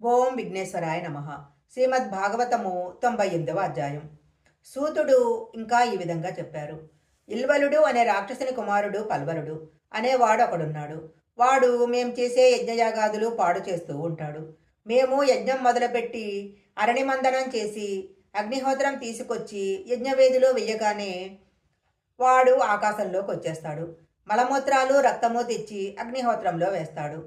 ఓం విఘ్నేశ్వరాయ నమః. శ్రీమద్ భాగవతము 98వ అధ్యాయం. సూతుడు ఇంకా ఈ విధంగా చెప్పారు. ఇల్వలుడు అనే రాక్షసుని కుమారుడు పల్వలుడు అనేవాడు ఒకడున్నాడు. వాడు మేం చేసే యజ్ఞయాగాదులు పాడు చేస్తూ ఉంటాడు. మేము యజ్ఞం మొదలుపెట్టి అరణిమందనం చేసి అగ్నిహోత్రం తీసుకొచ్చి యజ్ఞవేదిలో వెయ్యగానే వాడు ఆకాశంలోకి వచ్చేస్తాడు. మలమూత్రాలు రక్తము తెచ్చి అగ్నిహోత్రంలో వేస్తాడు.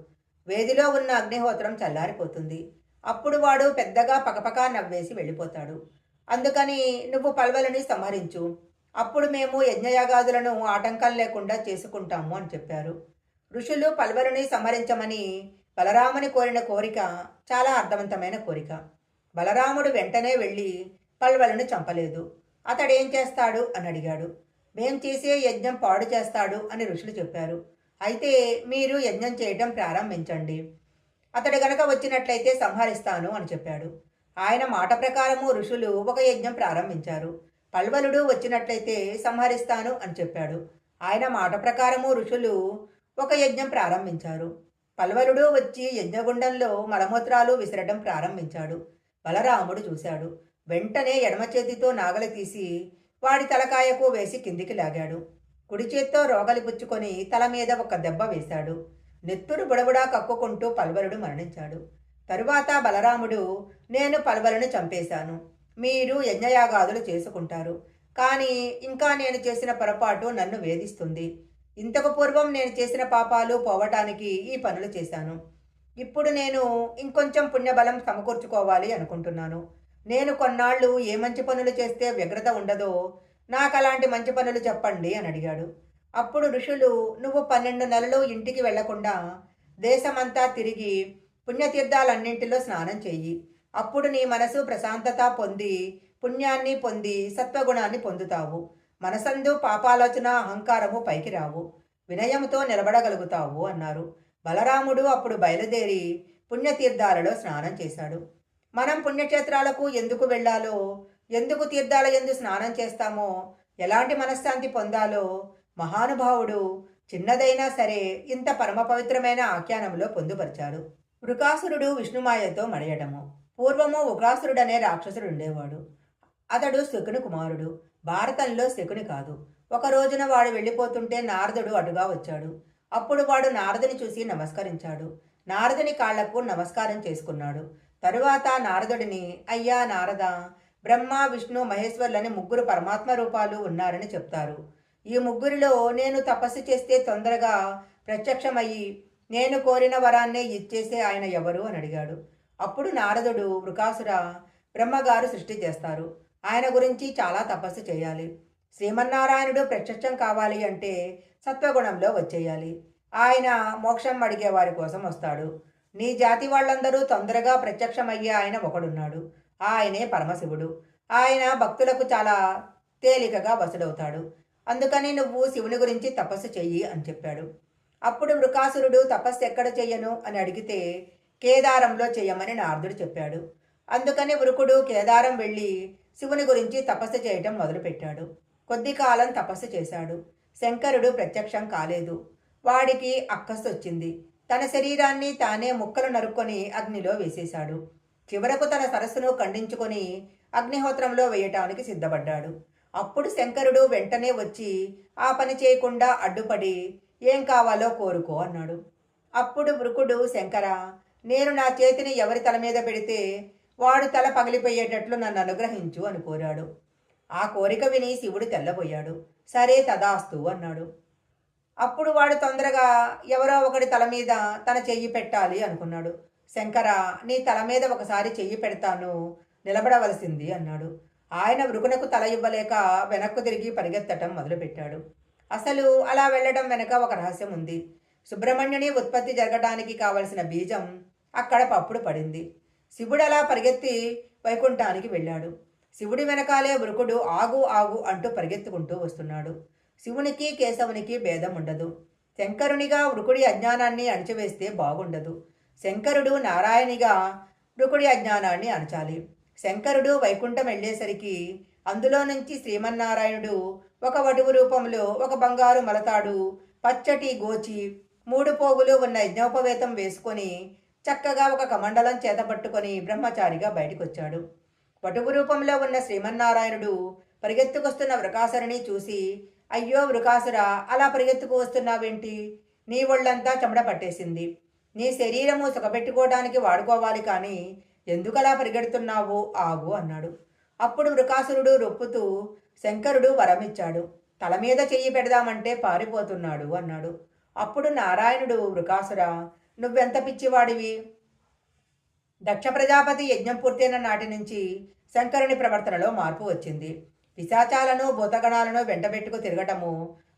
వేదిలో ఉన్న అగ్నిహోత్రం చల్లారిపోతుంది. అప్పుడు వాడు పెద్దగా పకపకా నవ్వేసి వెళ్ళిపోతాడు. అందుకని నువ్వు పల్వలని సంహరించు. అప్పుడు మేము యజ్ఞయాగాదులను ఆటంకం లేకుండా చేసుకుంటాము అని చెప్పారు. ఋషులు పల్వలని సంహరించమని బలరాముని కోరిన కోరిక చాలా అర్థవంతమైన కోరిక. బలరాముడు వెంటనే వెళ్ళి పల్వలను చంపలేదు. అతడేం చేస్తాడు అని అడిగాడు. మేం చేసే యజ్ఞం పాడు చేస్తాడు అని ఋషులు చెప్పారు. అయితే మీరు యజ్ఞం చేయటం ప్రారంభించండి. అతడు గనక వచ్చినట్లయితే సంహరిస్తాను అని చెప్పాడు. ఆయన మాట ప్రకారము ఋషులు ఒక యజ్ఞం ప్రారంభించారు. పల్వలుడు వచ్చినట్లయితే సంహరిస్తాను అని చెప్పాడు. ఆయన మాట ప్రకారము ఋషులు ఒక యజ్ఞం ప్రారంభించారు. పల్వలుడు వచ్చి యజ్ఞగుండంలో మలమూత్రాలు విసరడం ప్రారంభించాడు. బలరాముడు చూశాడు. వెంటనే ఎడమ చేతితో నాగలి తీసి వాడి తలకాయకు వేసి కిందికి లాగాడు. కుడి చేత్తో రోగలి పుచ్చుకొని తల మీద ఒక దెబ్బ వేశాడు. నెత్తురు బుడబుడా కక్కుకుంటూ పల్వలుడు మరణించాడు. తరువాత బలరాముడు, నేను పల్వలను చంపేశాను. మీరు యజ్ఞయాగాదులు చేసుకుంటారు. కానీ ఇంకా నేను చేసిన పొరపాటు నన్ను వేధిస్తుంది. ఇంతకు పూర్వం నేను చేసిన పాపాలు పోవటానికి ఈ పనులు చేశాను. ఇప్పుడు నేను ఇంకొంచెం పుణ్యబలం సమకూర్చుకోవాలి అనుకుంటున్నాను. నేను కొన్నాళ్ళు ఏ మంచి పనులు చేస్తే వ్యగ్రత ఉండదో నాకు అలాంటి మంచి పనులు చెప్పండి అని అడిగాడు. అప్పుడు ఋషులు, నువ్వు 12 నెలలు ఇంటికి వెళ్లకుండా దేశమంతా తిరిగి పుణ్యతీర్థాలన్నింటిలో స్నానం చెయ్యి. అప్పుడు నీ మనసు ప్రశాంతత పొంది పుణ్యాన్ని పొంది సత్వగుణాన్ని పొందుతావు. మనసందు పాపాలోచన అహంకారము పైకి రావు. వినయముతో నిలబడగలుగుతావు అన్నారు. బలరాముడు అప్పుడు బయలుదేరి పుణ్యతీర్థాలలో స్నానం చేశాడు. మనం పుణ్యక్షేత్రాలకు ఎందుకు వెళ్ళాలో, ఎందుకు తీర్థాల యందు స్నానం చేస్తామో, ఎలాంటి మనశ్శాంతి పొందాలో మహానుభావుడు చిన్నదైనా సరే ఇంత పరమ పవిత్రమైన ఆఖ్యానంలో పొందుపరిచాడు. వృకాసురుడు విష్ణుమాయతో మడయడము. పూర్వము వృకాసురుడనే రాక్షసుడు ఉండేవాడు. అతడు శకుని కుమారుడు. భారతంలో శకుని కాదు. ఒక రోజున వాడు వెళ్ళిపోతుంటే నారదుడు అటుగా వచ్చాడు. అప్పుడు వాడు నారదుని చూసి నమస్కరించాడు. నారదుని కాళ్లకు నమస్కారం చేసుకున్నాడు. తరువాత నారదుడిని, అయ్యా నారద, బ్రహ్మ విష్ణు మహేశ్వర్లని ముగ్గురు పరమాత్మ రూపాలు ఉన్నారని చెప్తారు. ఈ ముగ్గురిలో నేను తపస్సు చేస్తే తొందరగా ప్రత్యక్షమయ్యి నేను కోరిన వరాన్నే ఇచ్చేసే ఆయన ఎవరు అని అడిగాడు. అప్పుడు నారదుడు, వృకాసుర, బ్రహ్మగారు సృష్టి చేస్తారు. ఆయన గురించి చాలా తపస్సు చేయాలి. శ్రీమన్నారాయణుడు ప్రత్యక్షం కావాలి అంటే సత్వగుణంలో వచ్చేయాలి. ఆయన మోక్షం అడిగే వారి కోసం వస్తాడు. నీ జాతి వాళ్ళందరూ తొందరగా ప్రత్యక్షమయ్యే ఆయన ఒకడున్నాడు. ఆయనే పరమశివుడు. ఆయన భక్తులకు చాలా తేలికగా వసుడవుతాడు. అందుకని నువ్వు శివుని గురించి తపస్సు చెయ్యి అని చెప్పాడు. అప్పుడు వృకాసురుడు తపస్సు ఎక్కడ చెయ్యను అని అడిగితే కేదారంలో చెయ్యమని నారదుడు చెప్పాడు. అందుకని వృకుడు కేదారం వెళ్ళి శివుని గురించి తపస్సు చేయటం మొదలుపెట్టాడు. కొద్ది కాలం తపస్సు చేశాడు. శంకరుడు ప్రత్యక్షం కాలేదు. వాడికి అక్కసు వచ్చింది. తన శరీరాన్ని తానే ముక్కలు నరుక్కొని అగ్నిలో వేసేశాడు. చివరకు తన సరస్సును ఖండించుకొని అగ్నిహోత్రంలో వేయటానికి సిద్ధపడ్డాడు. అప్పుడు శంకరుడు వెంటనే వచ్చి ఆ పని చేయకుండా అడ్డుపడి, ఏం కావాలో కోరుకో అన్నాడు. అప్పుడు వృకుడు, శంకర, నేను నా చేతిని ఎవరి తల మీద పెడితే వాడు తల పగిలిపోయేటట్లు నన్ను అనుగ్రహించు అని కోరాడు. ఆ కోరిక విని శివుడు తెల్లబోయాడు. సరే తదాస్తు అన్నాడు. అప్పుడు వాడు తొందరగా ఎవరో ఒకటి తల మీద తన చెయ్యి పెట్టాలి అనుకున్నాడు. శంకర, నీ తల మీద ఒకసారి చెయ్యి పెడతాను, నిలబడవలసింది అన్నాడు. ఆయన వృకునకు తల ఇవ్వలేక వెనక్కు తిరిగి పరిగెత్తటం మొదలుపెట్టాడు. అసలు అలా వెళ్ళడం వెనక ఒక రహస్యం ఉంది. సుబ్రహ్మణ్యుని ఉత్పత్తి జరగడానికి కావలసిన బీజం అక్కడ పప్పుడు పడింది. శివుడు అలా పరిగెత్తి వైకుంఠానికి వెళ్ళాడు. శివుడి వెనకాలే వృకుడు ఆగు ఆగు అంటూ పరిగెత్తుకుంటూ వస్తున్నాడు. శివునికి కేశవునికి భేదం ఉండదు. శంకరునిగా వృకుడి అజ్ఞానాన్ని అణిచివేస్తే బాగుండదు. శంకరుడు నారాయణిగా వృకుడి అజ్ఞానాన్ని అణచాలి. శంకరుడు వైకుంఠం వెళ్ళేసరికి అందులో నుంచి శ్రీమన్నారాయణుడు ఒక వటువు రూపంలో ఒక బంగారు మలతాడు, పచ్చటి గోచి, 3 పోగులు ఉన్న యజ్ఞోపవేతం వేసుకొని చక్కగా ఒక కమండలం చేతపట్టుకొని బ్రహ్మచారిగా బయటికొచ్చాడు. వటువు రూపంలో ఉన్న శ్రీమన్నారాయణుడు పరిగెత్తుకొస్తున్న వృకాసురుని చూసి, అయ్యో వృకాసురా, అలా పరిగెత్తుకు వస్తున్నావేంటి? నీ ఒళ్ళంతా చెమట పట్టేసింది. నీ శరీరము సుఖపెట్టుకోవడానికి వాడుకోవాలి కానీ ఎందుకలా పరిగెడుతున్నావు? ఆగు అన్నాడు. అప్పుడు వృకాసురుడు రొప్పుతూ, శంకరుడు వరమిచ్చాడు, తల మీద చెయ్యి పెడదామంటే పారిపోతున్నాడు అన్నాడు. అప్పుడు నారాయణుడు, వృకాసురా, నువ్వెంత పిచ్చివాడివి! దక్ష ప్రజాపతి యజ్ఞం పూర్తయిన నాటి నుంచి శంకరుని ప్రవర్తనలో మార్పు వచ్చింది. పిశాచాలను భూతగణాలను వెంటబెట్టుకు తిరగటము,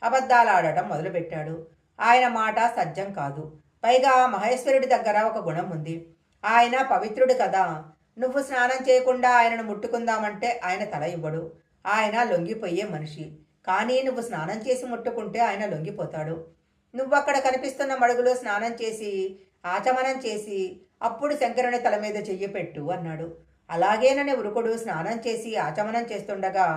అబద్ధాలాడటం మొదలుపెట్టాడు. ఆయన మాట సత్యం కాదు. పైగా మహేశ్వరుడి దగ్గర ఒక గుణం ఉంది. ఆయన పవిత్రుడు కదా. నువ్వు స్నానం చేయకుండా ఆయనను ముట్టుకుందామంటే ఆయన తల ఇవ్వడు. ఆయన లొంగిపోయే మనిషి. కానీ నువ్వు స్నానం చేసి ముట్టుకుంటే ఆయన లొంగిపోతాడు. నువ్వక్కడ కనిపిస్తున్న మడుగులో స్నానం చేసి ఆచమనం చేసి అప్పుడు శంకరుని తల మీద చెయ్యి పెట్టు అన్నాడు. అలాగేనని ఉరుకుడు స్నానం చేసి ఆచమనం చేస్తుండగా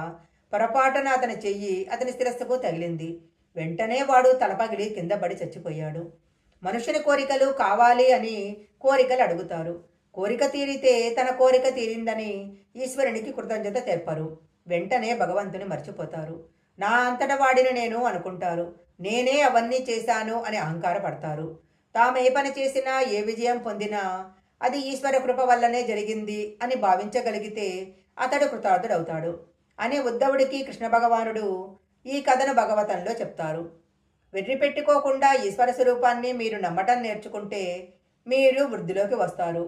పొరపాటున అతని చెయ్యి అతని శిరస్సుకు తగిలింది. వెంటనే వాడు తలపగిలి కింద పడి చచ్చిపోయాడు. మనుషుని కోరికలు కావాలి అని కోరికలు అడుగుతారు. కోరిక తీరితే తన కోరిక తీరిందని ఈశ్వరునికి కృతజ్ఞత తెప్పరు. వెంటనే భగవంతుని మర్చిపోతారు. నా అంతట వాడిని నేను అనుకుంటారు. నేనే అవన్నీ చేశాను అని అహంకారపడతారు. తాము ఏ పని చేసినా ఏ విజయం పొందినా అది ఈశ్వర కృప వల్లనే జరిగింది అని భావించగలిగితే అతడు కృతార్థుడవుతాడు అని ఉద్ధవుడికి కృష్ణ భగవానుడు ఈ కథను భగవతంలో చెప్తారు. వెర్రి పెట్టుకోకుండా ఈశ్వర స్వరూపాన్ని మీరు నమ్మటం నేర్చుకుంటే మీరు వృద్ధిలోకి వస్తారు.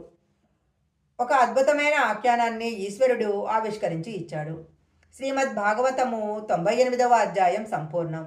ఒక అద్భుతమైన ఆఖ్యానాన్ని ఈశ్వరుడు ఆవిష్కరించి ఇచ్చాడు. శ్రీమద్ భాగవతము 98వ అధ్యాయం సంపూర్ణం.